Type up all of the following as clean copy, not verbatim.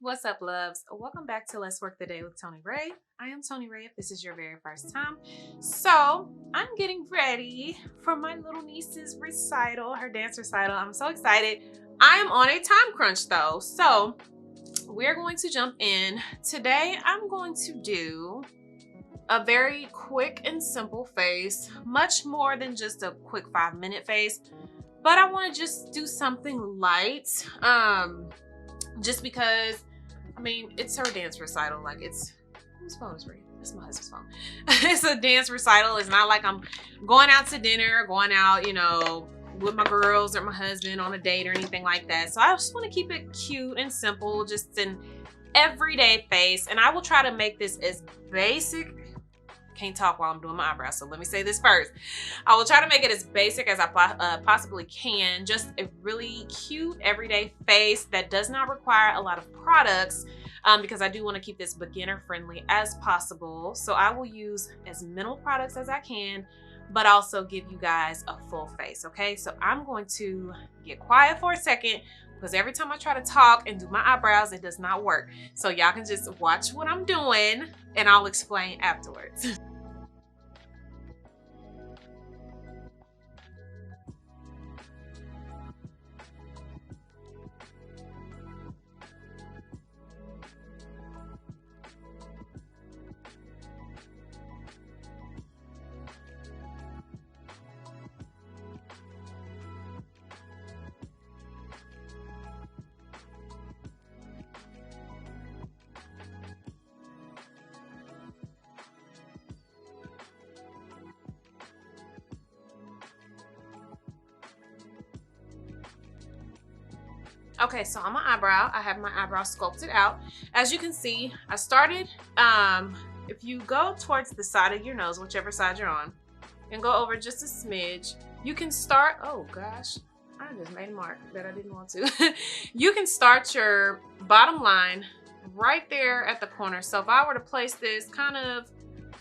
What's up, loves? Welcome back to Let's Work the Day with Tony Ray. I am Tony Ray if this is your very first time. So, I'm getting ready for my little niece's recital, her dance recital. I'm so excited. I am on a time crunch though. So, we're going to jump in. Today, I'm going to do a very quick and simple face, much more than just a quick 5-minute face. But I want to just do something light. Just because it's her dance recital. Like, it's whose phone is ringing? That's my husband's phone. It's a dance recital. It's not like I'm going out to dinner, going out, with my girls or my husband on a date or anything like that. So I just want to keep it cute and simple, just an everyday face. And I will try to make this as basic. Can't talk while I'm doing my eyebrows, so let me say this first. I will try to make it as basic as I possibly can. Just a really cute everyday face that does not require a lot of products, because I do want to keep this beginner friendly as possible. So I will use as minimal products as I can, but also give you guys a full face. Okay, so I'm going to get quiet for a second because every time I try to talk and do my eyebrows, it does not work. So y'all can just watch what I'm doing and I'll explain afterwards. Okay, so on my eyebrow, I have my eyebrow sculpted out. As you can see, I started, if you go towards the side of your nose, whichever side you're on, and go over just a smidge, you can start, oh gosh, I just made a mark that I didn't want to. You can start your bottom line right there at the corner. So if I were to place this kind of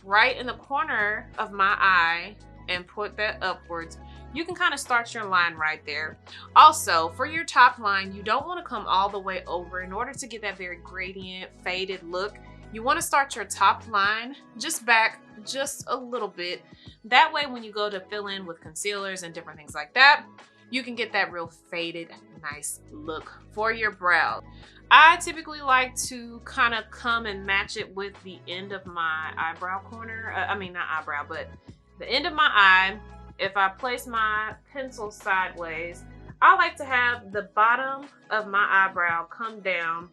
right in the corner of my eye and put that upwards, you can kind of start your line right there. Also, for your top line, you don't want to come all the way over. In order to get that very gradient, faded look, you want to start your top line just back just a little bit. That way, when you go to fill in with concealers and different things like that, you can get that real faded, nice look for your brow. I typically like to kind of come and match it with the end of my eyebrow corner. Not eyebrow, but the end of my eye. If I place my pencil sideways, I like to have the bottom of my eyebrow come down,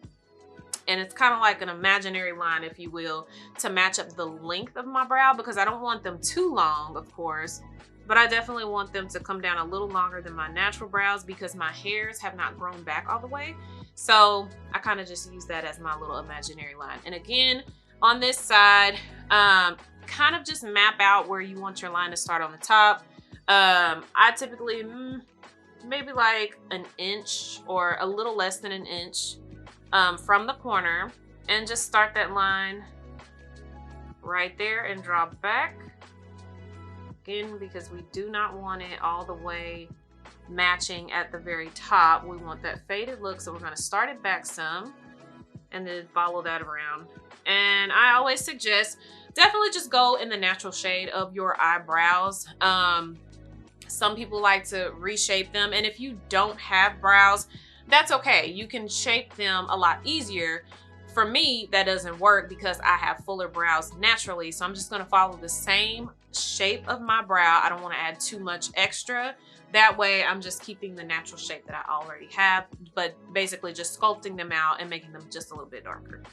and it's kind of like an imaginary line, if you will, to match up the length of my brow, because I don't want them too long, of course, but I definitely want them to come down a little longer than my natural brows because my hairs have not grown back all the way. So I kind of just use that as my little imaginary line. And again, on this side, kind of just map out where you want your line to start on the top. I typically maybe like an inch or a little less than an inch from the corner, and just start that line right there and draw back again, because we do not want it all the way matching at the very top. We want that faded look, so we're going to start it back some and then follow that around. And I always suggest definitely just go in the natural shade of your eyebrows. Some people like to reshape them, and if you don't have brows, that's okay. You can shape them a lot easier. For me, that doesn't work because I have fuller brows naturally, so I'm just going to follow the same shape of my brow. I don't want to add too much extra. That way, I'm just keeping the natural shape that I already have, but basically just sculpting them out and making them just a little bit darker.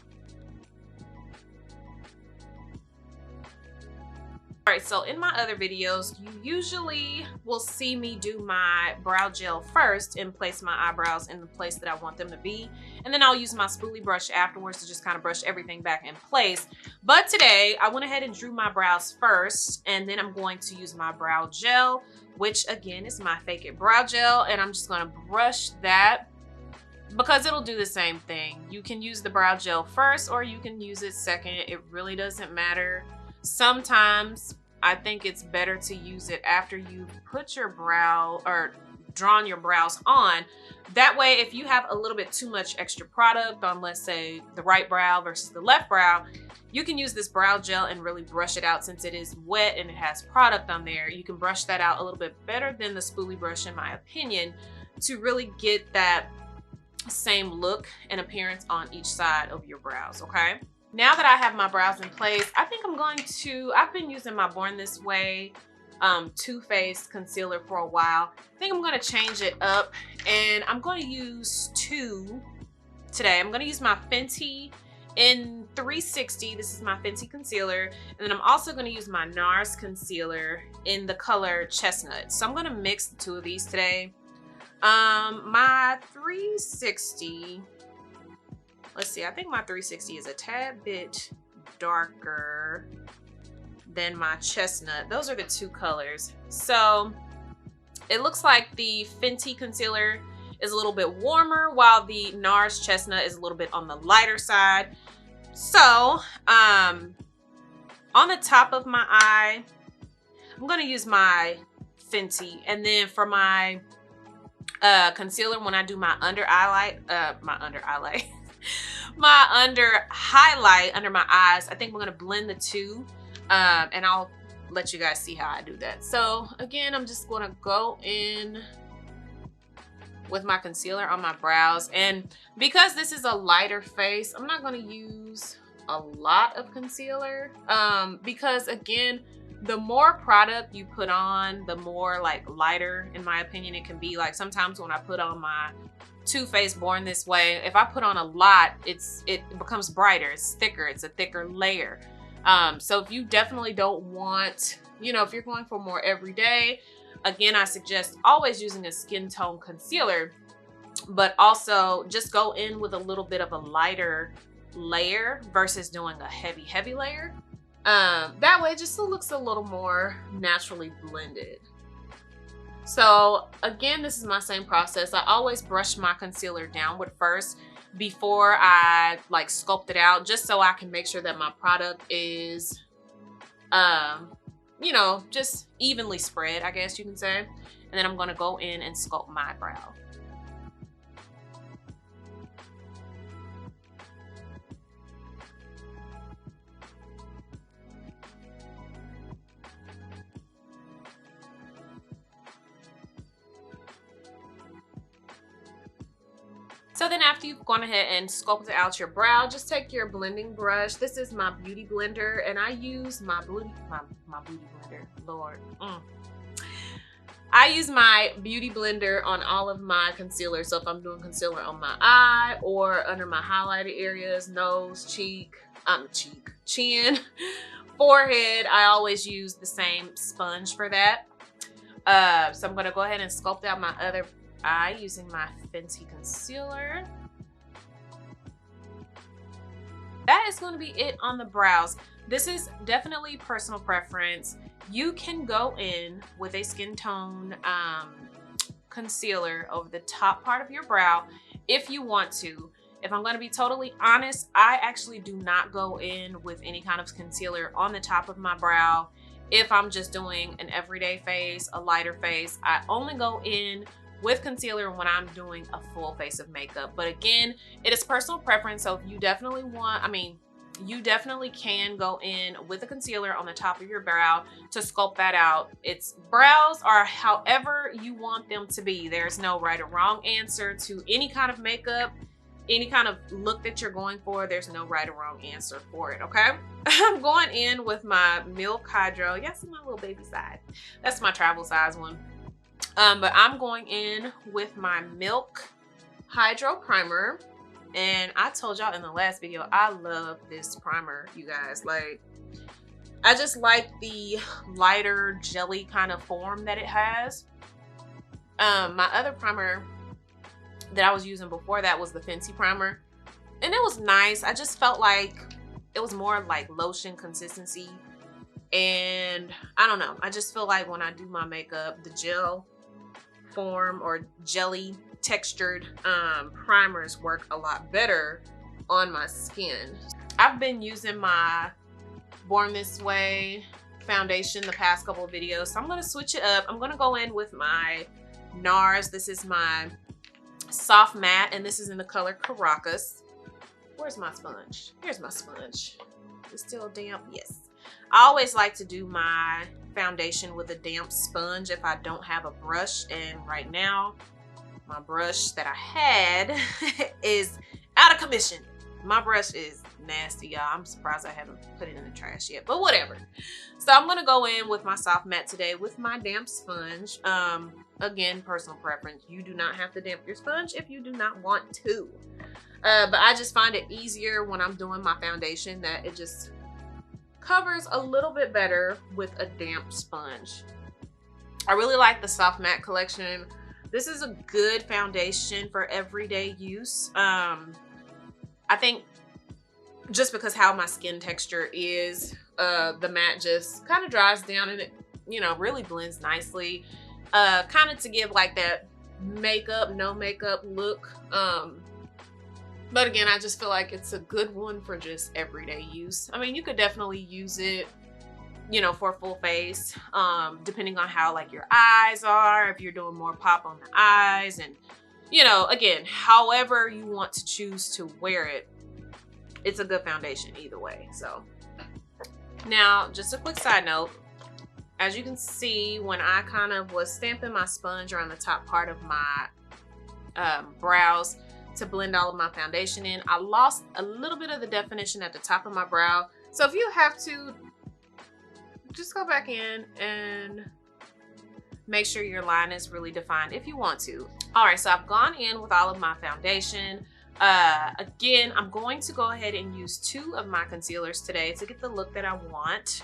All right, so in my other videos, you usually will see me do my brow gel first and place my eyebrows in the place that I want them to be. And then I'll use my spoolie brush afterwards to just kind of brush everything back in place. But today, I went ahead and drew my brows first, and then I'm going to use my brow gel, which again is my Fake It Brow Gel, and I'm just gonna brush that because it'll do the same thing. You can use the brow gel first or you can use it second. It really doesn't matter. Sometimes I think it's better to use it after you put your brow or drawn your brows on. That way, if you have a little bit too much extra product on, let's say, the right brow versus the left brow, you can use this brow gel and really brush it out. Since it is wet and it has product on there, you can brush that out a little bit better than the spoolie brush, in my opinion, to really get that same look and appearance on each side of your brows, okay? Now that I have my brows in place, I think I've been using my Born This Way Too Faced concealer for a while. I think I'm gonna change it up, and I'm gonna use two today. I'm gonna use my Fenty in 360. This is my Fenty concealer, and then I'm also gonna use my Nars concealer in the color Chestnut. So I'm gonna mix the two of these today. My 360, let's see, I think my 360 is a tad bit darker than my Chestnut. Those are the two colors. So it looks like the Fenty concealer is a little bit warmer, while the Nars Chestnut is a little bit on the lighter side. So on the top of my eye, I'm gonna use my Fenty, and then for my concealer, when I do my under highlight under my eyes, I think we're gonna blend the two, and I'll let you guys see how I do that. So again, I'm just gonna go in with my concealer on my brows, and because this is a lighter face, I'm not gonna use a lot of concealer, because again, the more product you put on, the more like lighter, in my opinion, it can be. Like sometimes when I put on my Too Faced Born This Way, if I put on a lot, it becomes brighter, it's thicker, it's a thicker layer. So if you definitely don't want, you know, if you're going for more everyday, again, I suggest always using a skin tone concealer, but also just go in with a little bit of a lighter layer versus doing a heavy layer. That way it just looks a little more naturally blended. So again, this is my same process. I always brush my concealer downward first before I like sculpt it out, just so I can make sure that my product is, you know, just evenly spread, I guess you can say. And then I'm gonna go in and sculpt my brow. So then after you've gone ahead and sculpted out your brow, just take your blending brush. This is my beauty blender, and I use my beauty blender, Lord. I use my beauty blender on all of my concealer. So if I'm doing concealer on my eye or under my highlighted areas, nose, chin, forehead, I always use the same sponge for that. So I'm gonna go ahead and sculpt out my other eye using my Fenty concealer. That is going to be it on the brows. This is definitely personal preference. You can go in with a skin tone concealer over the top part of your brow if you want to. If I'm going to be totally honest, I actually do not go in with any kind of concealer on the top of my brow. If I'm just doing an everyday face, a lighter face, I only go in with concealer when I'm doing a full face of makeup. But again, it is personal preference. So if you definitely want, you definitely can go in with a concealer on the top of your brow to sculpt that out. It's brows are however you want them to be. There's no right or wrong answer to any kind of makeup, any kind of look that you're going for. There's no right or wrong answer for it, okay? I'm going in with my Milk Hydro. Yes, my little baby size. That's my travel size one. But I'm going in with my Milk Hydro Primer. And I told y'all in the last video, I love this primer, you guys. Like, I just like the lighter jelly kind of form that it has. My other primer that I was using before that was the Fenty primer. And it was nice. I just felt like it was more like lotion consistency. And I don't know. I just feel like when I do my makeup, the gel form or jelly textured primers work a lot better on my skin. I've been using my Born This Way foundation the past couple of videos, so I'm going to switch it up. I'm going to go in with my Nars. This is my soft matte, and this is in the color Caracas. Where's my sponge? Here's my sponge. It's still damp. Yes. I always like to do my foundation with a damp sponge if I don't have a brush, and right now my brush that I had is out of commission. My brush is nasty, y'all. I'm surprised I haven't put it in the trash yet, but whatever. So I'm gonna go in with my soft matte today with my damp sponge. Again, personal preference. You do not have to damp your sponge if you do not want to. But I just find it easier when I'm doing my foundation that it just covers a little bit better with a damp sponge. I really like the soft matte collection. This is a good foundation for everyday use. I think just because how my skin texture is, the matte just kind of dries down and it, you know, really blends nicely. Kind of to give like that makeup, no makeup look. But again, I just feel like it's a good one for just everyday use. I mean, you could definitely use it, you know, for full face, depending on how like your eyes are, if you're doing more pop on the eyes, and you know, again, however you want to choose to wear it, it's a good foundation either way. So now, just a quick side note, as you can see, when I kind of was stamping my sponge around the top part of my brows to blend all of my foundation in, I lost a little bit of the definition at the top of my brow. So if you have to, just go back in and make sure your line is really defined if you want to. All right, so I've gone in with all of my foundation. Again, I'm going to go ahead and use 2 of my concealers today to get the look that I want.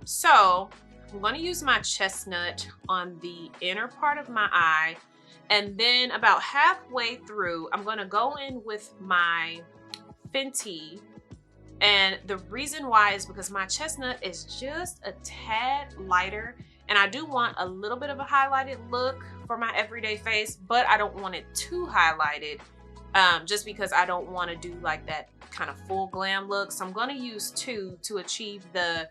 So I'm going to use my chestnut on the inner part of my eye, and then about halfway through, I'm going to go in with my Fenty. And the reason why is because my chestnut is just a tad lighter, and I do want a little bit of a highlighted look for my everyday face, but I don't want it too highlighted, just because I don't want to do like that kind of full glam look. So I'm going to use 2 to achieve the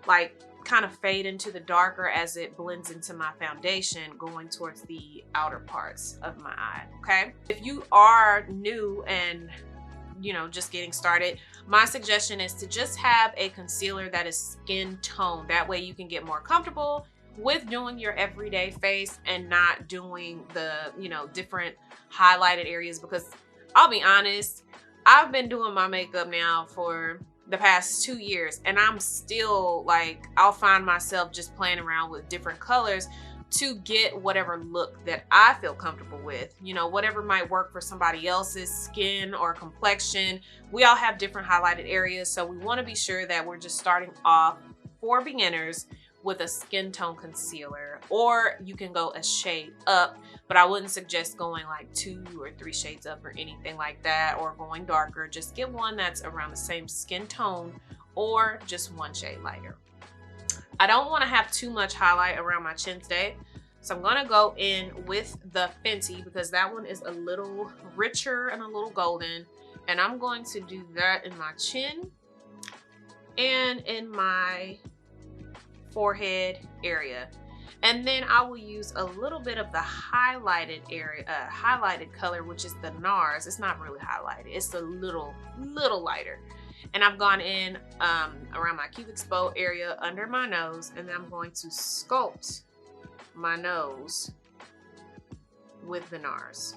like kind of fade into the darker as it blends into my foundation going towards the outer parts of my eye. Okay, if you are new and you know, just getting started, my suggestion is to just have a concealer that is skin tone. That way you can get more comfortable with doing your everyday face and not doing the, you know, different highlighted areas, because I'll be honest, I've been doing my makeup now for the past 2 years, and I'm still like, I'll find myself just playing around with different colors to get whatever look that I feel comfortable with. You know, whatever might work for somebody else's skin or complexion. We all have different highlighted areas, so we want to be sure that we're just starting off for beginners with a skin tone concealer, or you can go a shade up, but I wouldn't suggest going like 2 or 3 shades up or anything like that, or going darker. Just get one that's around the same skin tone, or just 1 shade lighter. I don't want to have too much highlight around my chin today, so I'm going to go in with the Fenty because that one is a little richer and a little golden, and I'm going to do that in my chin and in my forehead area. And then I will use a little bit of the highlighted area, highlighted color, which is the Nars. It's not really highlighted, it's a little lighter. And I've gone in around my cupid's bow area under my nose, and then I'm going to sculpt my nose with the Nars.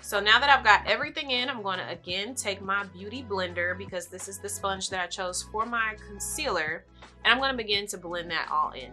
So now that I've got everything in, I'm going to again take my beauty blender, because this is the sponge that I chose for my concealer, and I'm going to begin to blend that all in.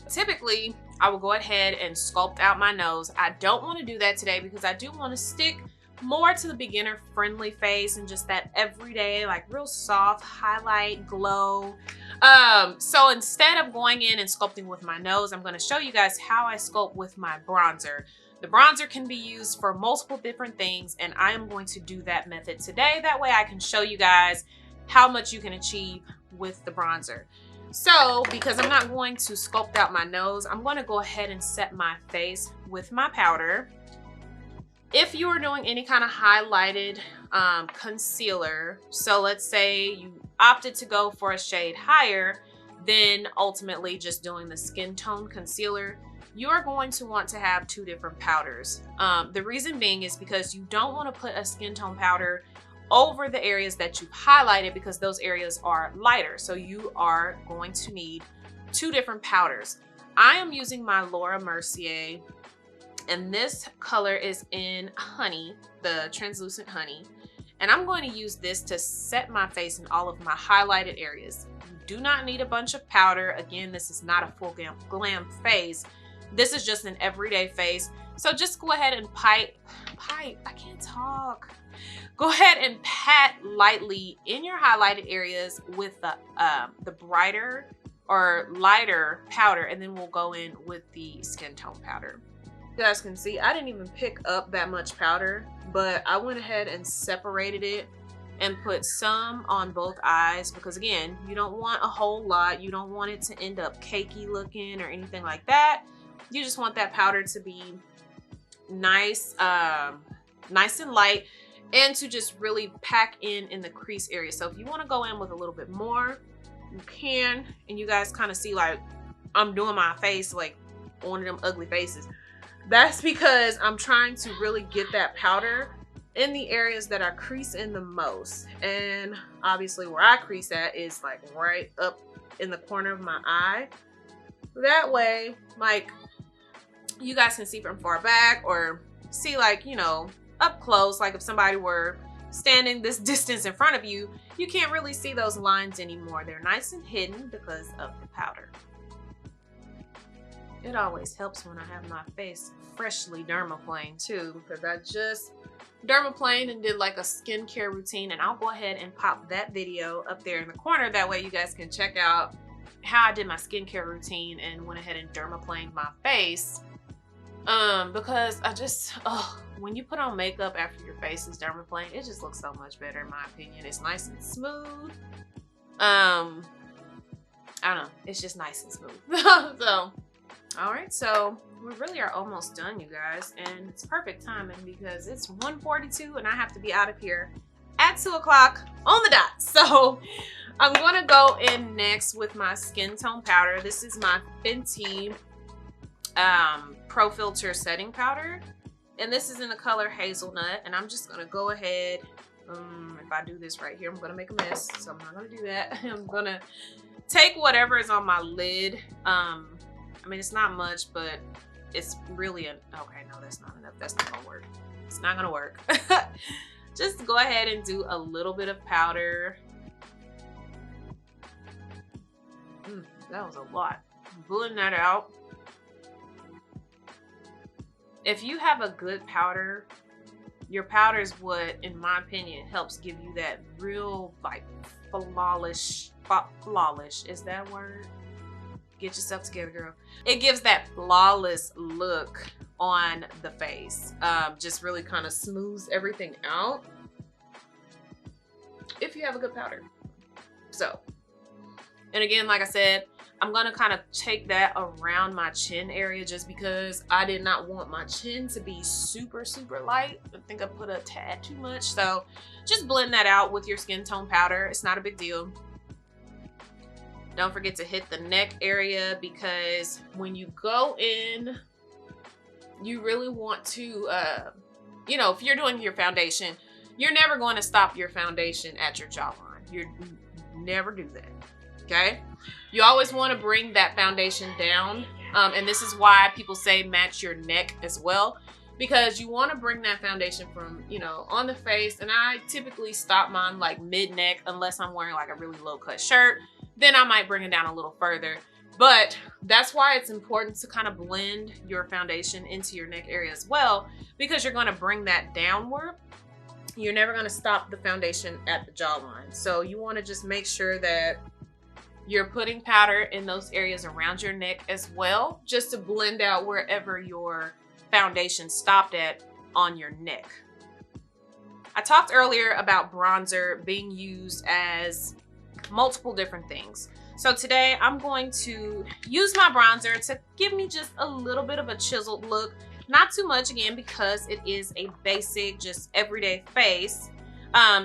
Typically, I will go ahead and sculpt out my nose. I don't want to do that today because I do want to stick more to the beginner friendly face and just that everyday, like real soft highlight glow. So instead of going in and sculpting with my nose, I'm going to show you guys how I sculpt with my bronzer. The bronzer can be used for multiple different things, and I am going to do that method today. That way I can show you guys how much you can achieve with the bronzer. So because I'm not going to sculpt out my nose, I'm going to go ahead and set my face with my powder. If you are doing any kind of highlighted concealer, so let's say you opted to go for a shade higher than ultimately just doing the skin tone concealer, you're going to want to have two different powders. The reason being is because you don't want to put a skin tone powder over the areas that you've highlighted, because those areas are lighter. So you are going to need two different powders. I am using my Laura Mercier, and this color is in Honey, the translucent Honey. And I'm going to use this to set my face in all of my highlighted areas. You do not need a bunch of powder. Again, this is not a full glam face. This is just an everyday face. So just go ahead and I can't talk. Go ahead and pat lightly in your highlighted areas with the brighter or lighter powder, and then we'll go in with the skin tone powder. You guys can see I didn't even pick up that much powder, but I went ahead and separated it and put some on both eyes, because again, you don't want a whole lot. You don't want it to end up cakey looking or anything like that. You just want that powder to be nice, nice and light, and to just really pack in the crease area. So if you want to go in with a little bit more, you can. And you guys kind of see like I'm doing my face like one of them ugly faces. That's because I'm trying to really get that powder in the areas that I crease in the most. And obviously where I crease at is like right up in the corner of my eye. That way, like, you guys can see from far back, or see like, you know, up close. Like if somebody were standing this distance in front of you, you can't really see those lines anymore. They're nice and hidden because of the powder. It always helps when I have my face freshly dermaplaned too, because I just dermaplaned and did like a skincare routine, and I'll go ahead and pop that video up there in the corner. That way you guys can check out how I did my skincare routine and went ahead and dermaplaned my face. Because I just, when you put on makeup after your face is dermaplaned, it just looks so much better in my opinion. It's nice and smooth. I don't know, it's just nice and smooth. So all right, so we really are almost done, you guys, and it's perfect timing because it's 1:42 and I have to be out of here at 2 o'clock on the dot. So I'm gonna go in next with my skin tone powder. This is my Fenty Pro Filter setting powder, and this is in the color Hazelnut. And I'm just gonna go ahead, if I do this right here, I'm gonna make a mess, so I'm not gonna do that. I'm gonna take whatever is on my lid. I mean, it's not much, but it's really okay, no, that's not enough. That's not gonna work. It's not gonna work. Just go ahead and do a little bit of powder. That was a lot. Blend that out. If you have a good powder, your powder is what, in my opinion, helps give you that real, like, flawless, is that a word? Get yourself together, girl. It gives that flawless look on the face. Just really kind of smooths everything out if you have a good powder. So, and again, like I said, I'm gonna kind of take that around my chin area, just because I did not want my chin to be super, super light. I think I put a tad too much. So just blend that out with your skin tone powder. It's not a big deal. Don't forget to hit the neck area, because when you go in, you really want to, you know, if you're doing your foundation, you're never going to stop your foundation at your jawline. You never do that, okay? You always want to bring that foundation down, and this is why people say match your neck as well, because you want to bring that foundation from, you know, on the face. And I typically stop mine like mid-neck, unless I'm wearing like a really low-cut shirt. Then I might bring it down a little further. But that's why it's important to kind of blend your foundation into your neck area as well, because you're going to bring that downward. you're never going to stop the foundation at the jawline. So you want to just make sure that you're putting powder in those areas around your neck as well, just to blend out wherever your foundation stopped at on your neck. I talked earlier about bronzer being used as multiple different things. So today I'm going to use my bronzer to give me just a little bit of a chiseled look. Not too much, again, because it is a basic, just everyday face.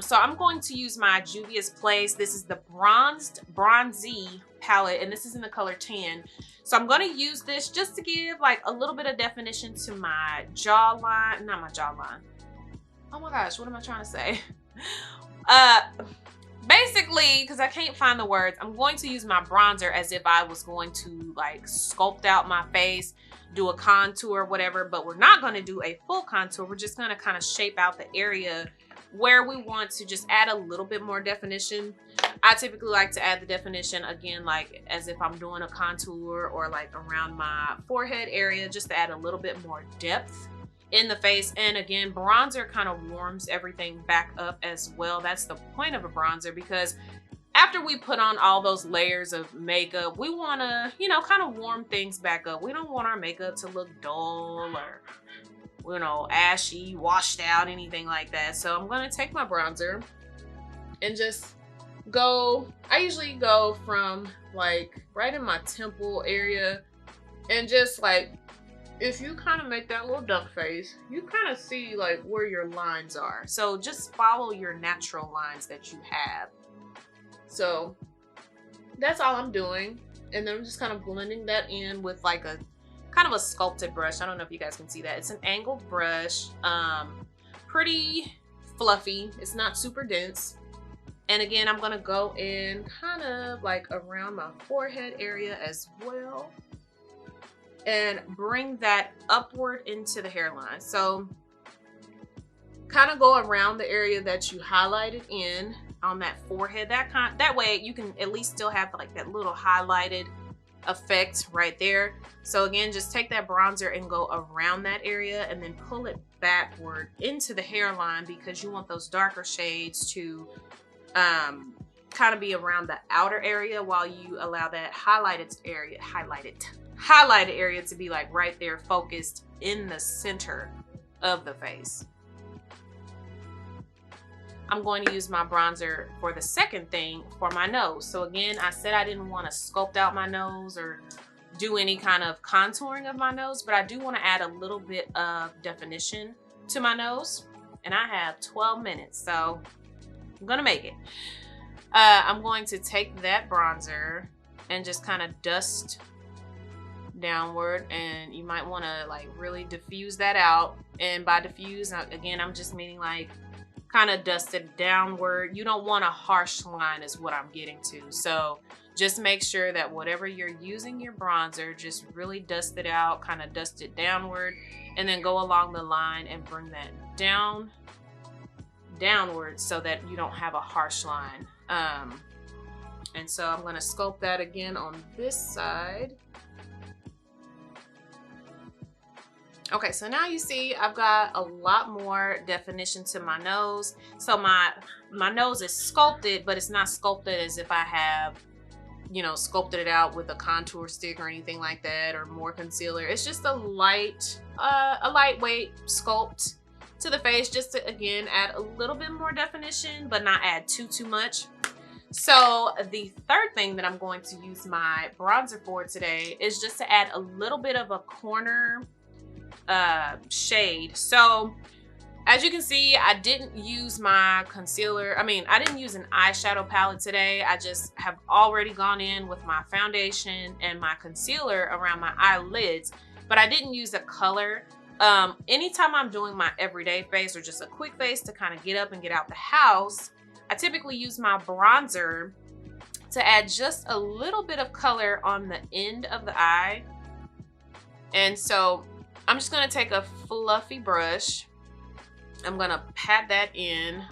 So I'm going to use my Juvia's Place. This is the Bronzy palette, and this is in the color Tan. So I'm going to use this just to give like a little bit of definition to my jawline. Not my jawline. Oh my gosh, what am I trying to say? Basically, because I can't find the words, I'm going to use my bronzer as if I was going to like sculpt out my face, do a contour, whatever, but we're not going to do a full contour. We're just going to kind of shape out the area where we want to just add a little bit more definition. I typically like to add the definition again, like as if I'm doing a contour or like around my forehead area, just to add a little bit more depth in the face. And again, bronzer kind of warms everything back up as well. That's the point of a bronzer, because after we put on all those layers of makeup, we want to, you know, kind of warm things back up. We don't want our makeup to look dull or, you know, ashy, washed out, anything like that. So I'm going to take my bronzer and just go, I usually go from like right in my temple area, and just like, if you kind of make that little duck face, you kind of see like where your lines are. So just follow your natural lines that you have. So that's all I'm doing. And then I'm just kind of blending that in with like a kind of a sculpted brush. I don't know if you guys can see that. It's an angled brush, pretty fluffy. It's not super dense. And again, I'm gonna go in kind of like around my forehead area as well, and bring that upward into the hairline. So kind of go around the area that you highlighted in on that forehead. That way you can at least still have like that little highlighted effect right there. So again, just take that bronzer and go around that area and then pull it backward into the hairline, because you want those darker shades to kind of be around the outer area, while you allow that highlighted area to be like right there, focused in the center of the face. I'm going to use my bronzer for the second thing, for my nose. So again, I said I didn't want to sculpt out my nose or do any kind of contouring of my nose, but I do want to add a little bit of definition to my nose. And I have 12 minutes, so I'm gonna make it. I'm going to take that bronzer and just kind of dust downward, and you might want to like really diffuse that out. And by diffuse, again, I'm just meaning like kind of dust it downward. You don't want a harsh line is what I'm getting to. So just make sure that whatever you're using your bronzer, just really dust it out, kind of dust it downward, and then go along the line and bring that downward so that you don't have a harsh line. And so I'm going to sculpt that again on this side. Okay, so now you see I've got a lot more definition to my nose. So my nose is sculpted, but it's not sculpted as if I have, you know, sculpted it out with a contour stick or anything like that, or more concealer. It's just a lightweight sculpt to the face, just to again add a little bit more definition, but not add too much. So the third thing that I'm going to use my bronzer for today is just to add a little bit of a corner shade. So as you can see, I didn't use my concealer. I didn't use an eyeshadow palette today. I just have already gone in with my foundation and my concealer around my eyelids, but I didn't use a color. Anytime I'm doing my everyday face or just a quick face to kind of get up and get out the house, I typically use my bronzer to add just a little bit of color on the end of the eye. And so I'm just gonna take a fluffy brush. I'm gonna pat that in.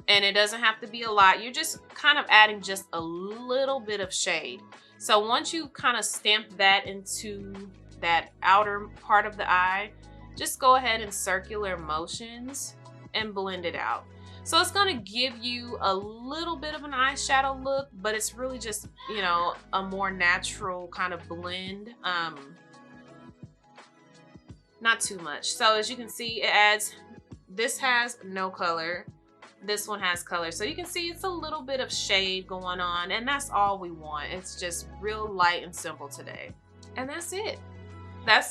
And it doesn't have to be a lot. You're just kind of adding just a little bit of shade. So once you kind of stamp that into that outer part of the eye, just go ahead in circular motions and blend it out. So it's gonna give you a little bit of an eyeshadow look, but it's really just, you know, a more natural kind of blend. Not too much. So as you can see, it adds, this has no color. This one has color. So you can see it's a little bit of shade going on, and that's all we want. It's just real light and simple today. And that's it. That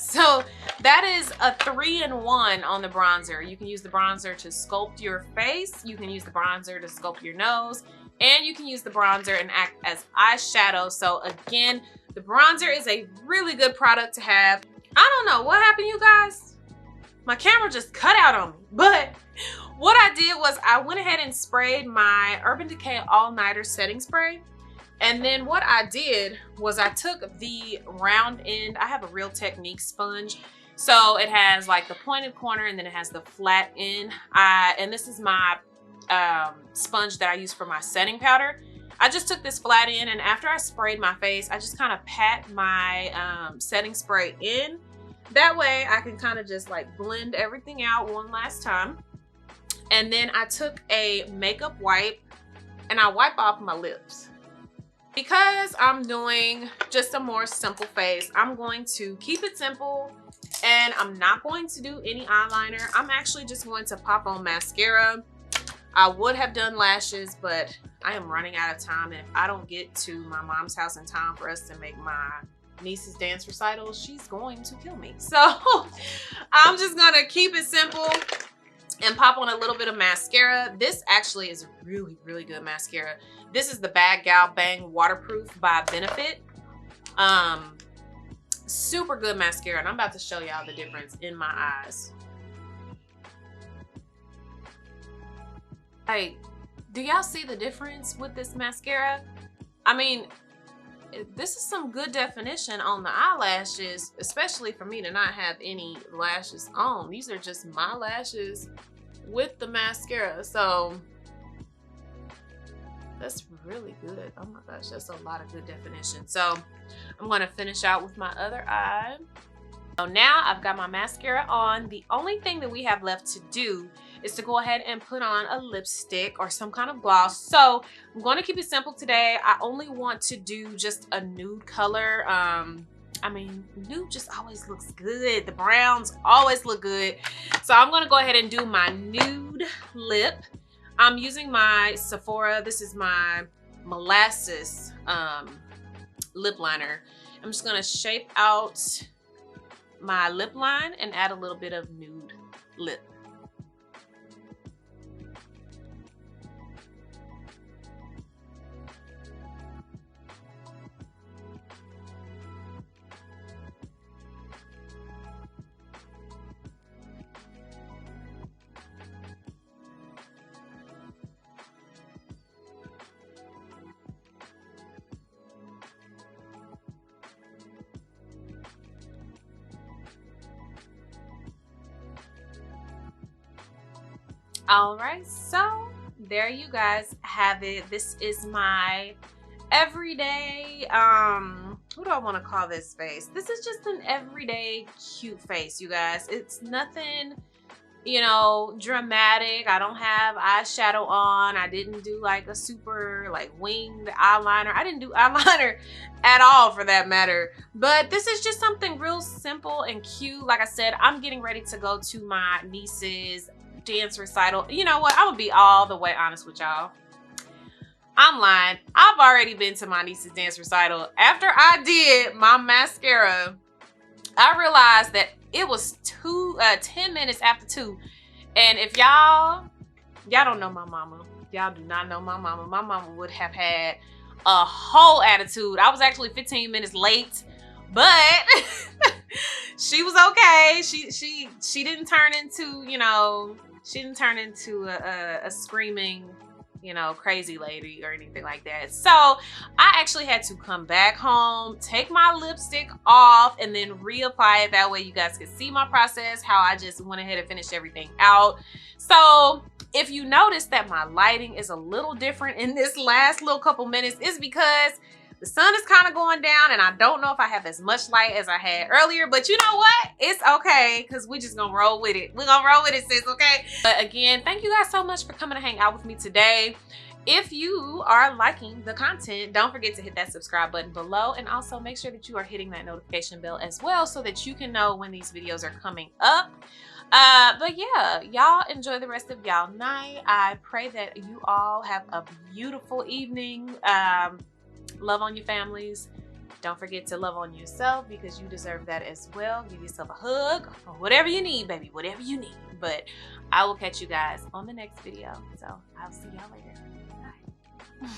is a 3-in-1 on the bronzer. You can use the bronzer to sculpt your face, you can use the bronzer to sculpt your nose, and you can use the bronzer and act as eyeshadow. So again, the bronzer is a really good product to have. I don't know what happened, you guys. My camera just cut out on me. But what I did was I went ahead and sprayed my Urban Decay All Nighter setting spray. And then what I did was I took the round end. I have a Real Technique sponge. So it has like the pointed corner and then it has the flat end. And this is my sponge that I use for my setting powder. I just took this flat end, and after I sprayed my face, I just kind of pat my setting spray in. That way I can kind of just like blend everything out one last time. And then I took a makeup wipe and I wipe off my lips. Because I'm doing just a more simple face, I'm going to keep it simple and I'm not going to do any eyeliner. I'm actually just going to pop on mascara. I would have done lashes, but I am running out of time. And if I don't get to my mom's house in time for us to make my niece's dance recital, she's going to kill me. So I'm just gonna keep it simple and pop on a little bit of mascara. This actually is a really, really good mascara. This is the Bad Gal Bang Waterproof by Benefit. Super good mascara, and I'm about to show y'all the difference in my eyes. Like, do y'all see the difference with this mascara? I mean, this is some good definition on the eyelashes, especially for me to not have any lashes on. These are just my lashes with the mascara. So that's really good. Oh my gosh, that's a lot of good definition. So I'm going to finish out with my other eye. So now I've got my mascara on. The only thing that we have left to do is to go ahead and put on a lipstick or some kind of gloss. So I'm going to keep it simple today. I only want to do just a nude color. I mean, nude just always looks good. The browns always look good. So I'm going to go ahead and do my nude lip. I'm using my Sephora. This is my Molasses lip liner. I'm just going to shape out my lip line and add a little bit of nude lip. All right, so there you guys have it. This is my everyday, what do I want to call this face? This is just an everyday cute face, you guys. It's nothing, you know, dramatic. I don't have eyeshadow on. I didn't do like a super like winged eyeliner. I didn't do eyeliner at all for that matter. But this is just something real simple and cute. Like I said, I'm getting ready to go to my niece's dance recital. You know what? I'm gonna be all the way honest with y'all. I'm lying. I've already been to my niece's dance recital. After I did my mascara, I realized that it was 10 minutes after 2. And if y'all don't know my mama, y'all do not know my mama. My mama would have had a whole attitude. I was actually 15 minutes late, but she was okay. She didn't turn into, you know, she didn't turn into a screaming, you know, crazy lady or anything like that. So I actually had to come back home, take my lipstick off, and then reapply it. That way you guys can see my process, how I just went ahead and finished everything out. So if you notice that my lighting is a little different in this last little couple minutes, it's because The sun is kind of going down and I don't know if I have as much light as I had earlier, but you know what? It's okay because we just gonna roll with it. We're gonna roll with it, sis, okay? But again, thank you guys so much for coming to hang out with me today. If you are liking the content, don't forget to hit that subscribe button below, and also make sure that you are hitting that notification bell as well so that you can know when these videos are coming up. But yeah, y'all enjoy the rest of y'all night. I pray that you all have a beautiful evening. Love on your families. Don't forget to love on yourself because you deserve that as well. Give yourself a hug or whatever you need, baby, whatever you need. But I will catch you guys on the next video. So I'll see y'all later. Bye.